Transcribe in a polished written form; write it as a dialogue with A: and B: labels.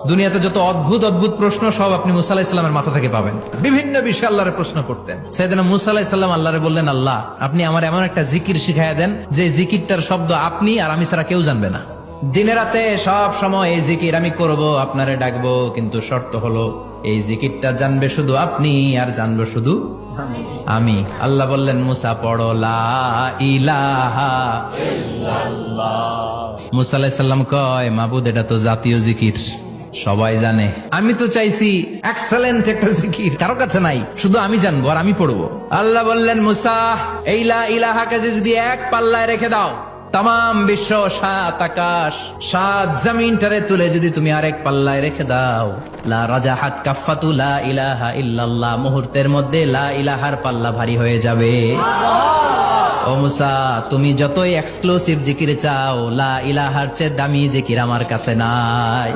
A: দুনিয়াতে যত অদ্ভুত অদ্ভুত প্রশ্ন সব আপনি মুসা আলাহিস সাল্লামের মাথা থেকে পাবেন। বিভিন্ন বিষয়ে আল্লাহরে প্রশ্ন করতেন। সাইয়েদনা মুসা আলাহিস সাল্লাম আল্লাহরে বললেন, আল্লাহ আপনি আমার এমন একটা জিকির শিখাইয়া দেন যে জিকিরটার শব্দ আপনি আর আমি ছাড়া কেউ জানবে না। দিনে রাতে সব সময় এই জিকির আমি করব, আপনারে ডাকবো, কিন্তু শর্ত হলো এই জিকিরটা জানবে শুধু আপনি আর জানবো শুধু আমি। আল্লাহ বললেন, মুসা পড়ো লা ইলাহা ইল্লাল্লাহ। মুসা আলাইহিস সালাম কয়, মাবুদ এটা তো জাতীয় জিকির, সবাই জানে। আমি তো চাইছি এক্সেলেন্ট একটা জিকির, কারো কাছে নাই, শুধু আমি জানবো আর আমি পড়বো। আল্লাহ বললেন, মুসা এই লা ইলাহাকে যদি এক পাল্লায় রেখে দাও, তাম বিশ্ব, 7 আকাশ 7 জমিনটারে তুলে যদি তুমি আরেক পাল্লায় রেখে দাও, লা রাজাহাত কাফাতু লা ইলাহা ইল্লাল্লাহ, মুহূর্তের মধ্যে লা ইলাহার পাল্লা ভারী হয়ে যাবে। ও মুসা, তুমি যতই এক্সক্লুসিভ জিকির চাও, লা ইলাহার চেয়ে দামি জিকির আমার কাছে নাই।